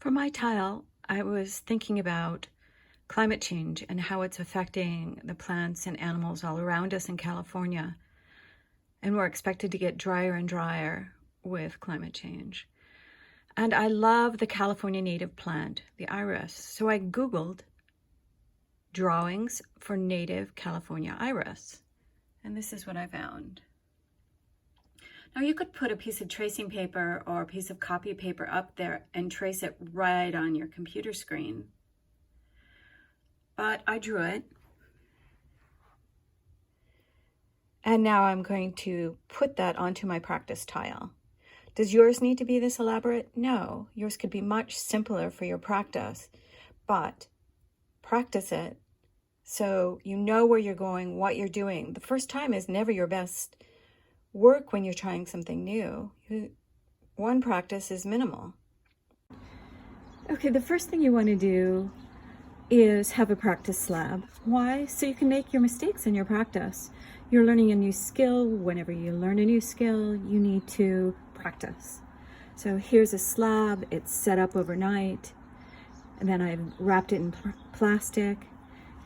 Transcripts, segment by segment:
For my tile, I was thinking about climate change and how it's affecting the plants and animals all around us in California. And we're expected to get drier and drier with climate change. And I love the California native plant, the iris. So I Googled drawings for native California iris. And this is what I found. Now you could put a piece of tracing paper or a piece of copy paper up there and trace it right on your computer screen. But I drew it. And now I'm going to put that onto my practice tile. Does yours need to be this elaborate? No, yours could be much simpler for your practice, but practice it so you know where you're going, what you're doing. The first time is never your best work when you're trying something new. One practice is minimal. Okay, the first thing you want to do is have a practice slab. Why? So you can make your mistakes in your practice. You're learning a new skill. Whenever you learn a new skill, you need to practice. So here's a slab. It's set up overnight, and then I've wrapped it in plastic.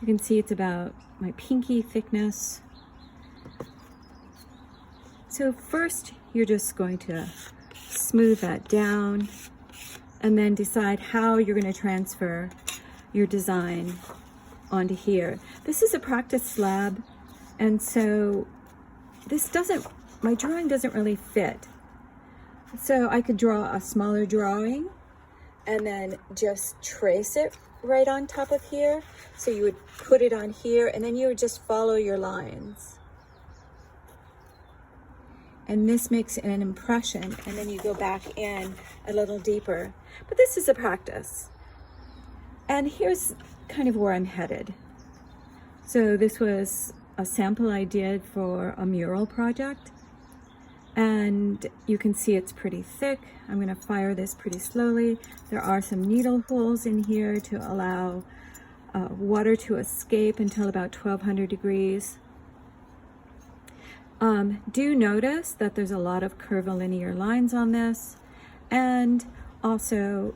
You can see it's about my pinky thickness. So first, you're just going to smooth that down and then decide how you're going to transfer your design onto here. This is a practice slab, and so my drawing doesn't really fit. So I could draw a smaller drawing and then just trace it right on top of here. So you would put it on here and then you would just follow your lines. And this makes an impression, and then you go back in a little deeper. But this is a practice. And here's kind of where I'm headed. So this was a sample I did for a mural project. And you can see it's pretty thick. I'm gonna fire this pretty slowly. There are some needle holes in here to allow water to escape until about 1200 degrees. Do notice that there's a lot of curvilinear lines on this, and also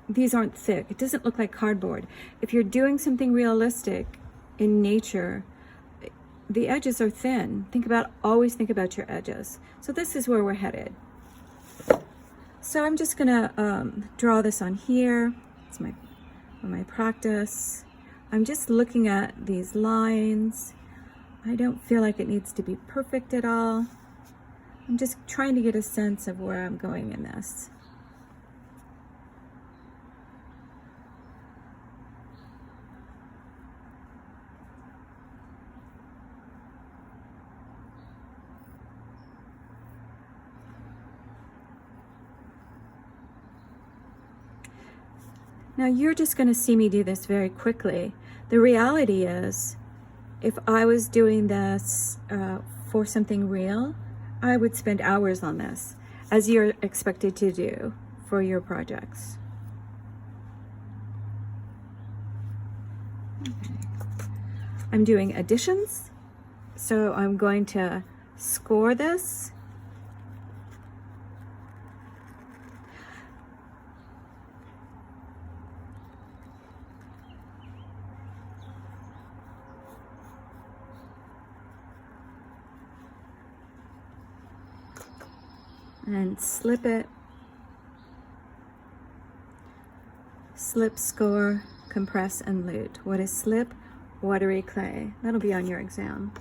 these aren't thick. It doesn't look like cardboard. If you're doing something realistic in nature, the edges are thin. Always think about your edges. So this is where we're headed. So I'm just gonna draw this on here. It's my practice. I'm just looking at these lines. I don't feel like it needs to be perfect at all. I'm just trying to get a sense of where I'm going in this. Now you're just going to see me do this very quickly. The reality is, if I was doing this for something real, I would spend hours on this, as you're expected to do for your projects. Okay. I'm doing additions, so I'm going to score this. And slip it, slip, score, compress, and lute. What is slip? Watery clay. That'll be on your exam.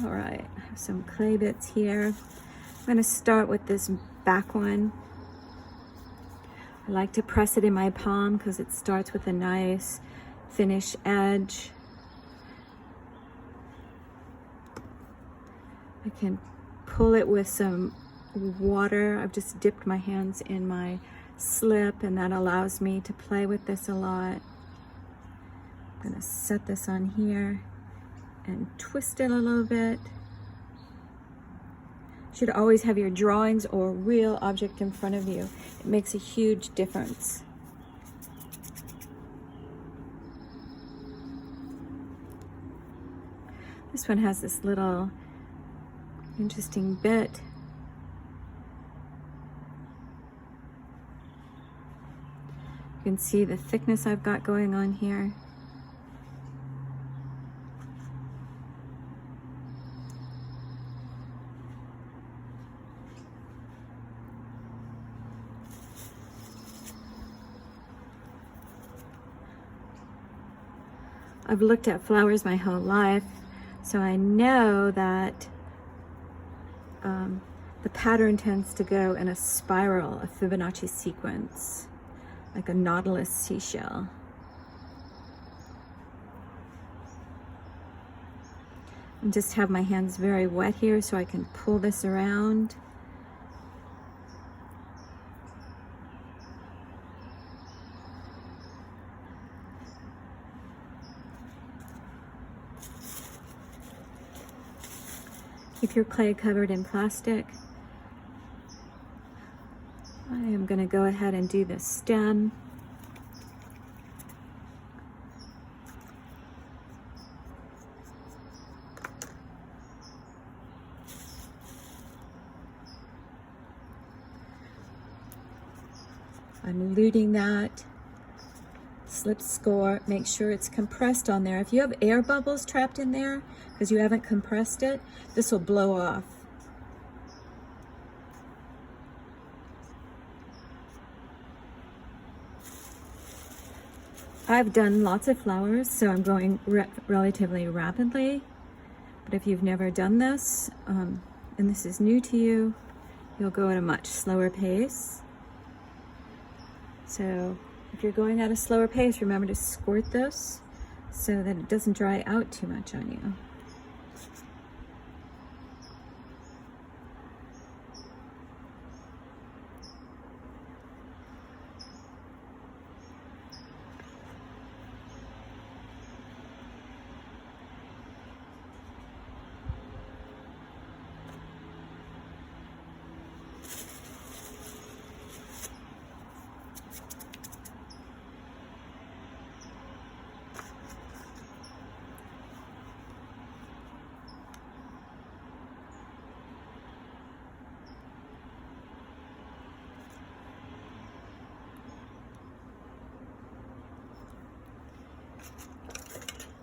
All right, I have some clay bits here. I'm gonna start with this back one. I like to press it in my palm because it starts with a nice finish edge. I can pull it with some water. I've just dipped my hands in my slip, and that allows me to play with this a lot. I'm gonna set this on here and twist it a little bit. You should always have your drawings or real object in front of you. It makes a huge difference. This one has this little interesting bit can see the thickness I've got going on here. I've looked at flowers my whole life, so I know that the pattern tends to go in a spiral, a Fibonacci sequence, like a nautilus seashell. And just have my hands very wet here so I can pull this around. Keep your clay covered in plastic. I am going to go ahead and do the stem. I'm eluding that. Slip score, make sure it's compressed on there. If you have air bubbles trapped in there because you haven't compressed it, this will blow off. I've done lots of flowers, so I'm going relatively rapidly. But if you've never done this, and this is new to you, you'll go at a much slower pace. So if you're going at a slower pace, remember to squirt this so that it doesn't dry out too much on you.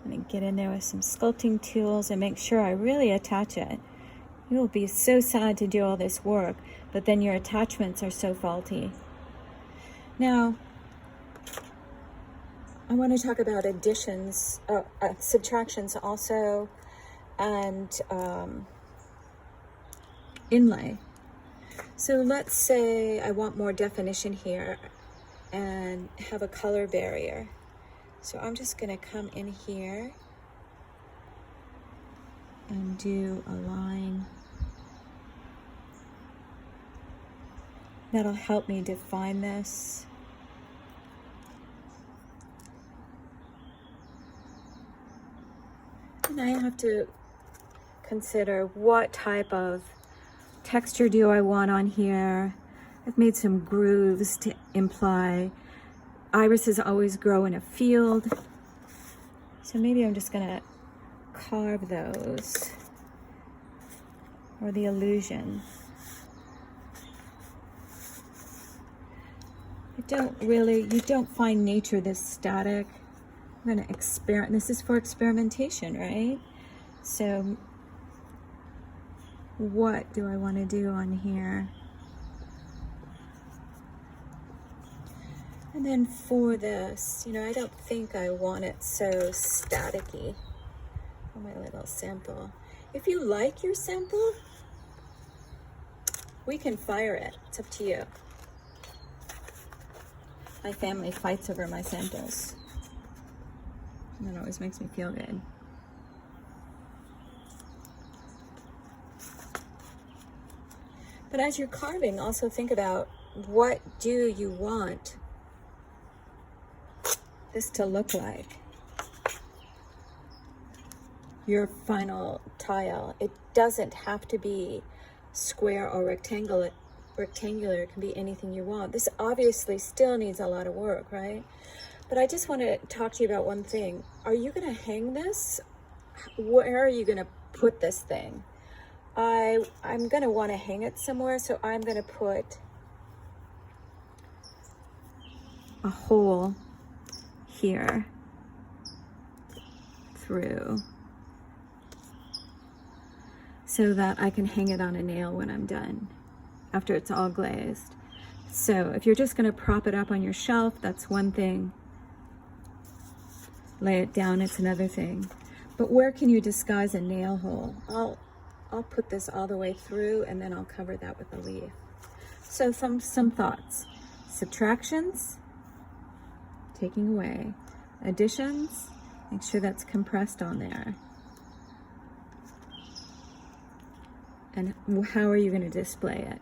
I'm going to get in there with some sculpting tools and make sure I really attach it. You will be so sad to do all this work, but then your attachments are so faulty. Now, I want to talk about additions, subtractions also, and inlay. So let's say I want more definition here and have a color barrier. So I'm just going to come in here and do a line. That'll help me define this. And I have to consider what type of texture do I want on here. I've made some grooves to imply irises always grow in a field. So maybe I'm just gonna carve those, or the illusion. You don't find nature this static. I'm gonna experiment. This is for experimentation, right? So what do I want to do on here? And then for this, I don't think I want it so staticky for my little sample. If you like your sample, we can fire it. It's up to you. My family fights over my samples. And that always makes me feel good. But as you're carving, also think about, what do you want this to look like? Your final tile. It doesn't have to be square or rectangular. It can be anything you want. This obviously still needs a lot of work, right? But I just want to talk to you about one thing. Are you going to hang this? Where are you going to put this thing? I'm going to want to hang it somewhere, so I'm going to put a hole here through so that I can hang it on a nail when I'm done, after it's all glazed. So if you're just going to prop it up on your shelf, that's one thing. Lay it down, it's another thing. But where can you disguise a nail hole? I'll put this all the way through, and then I'll cover that with a leaf. So some thoughts. Subtractions, taking away. Additions, make sure that's compressed on there. And how are you going to display it?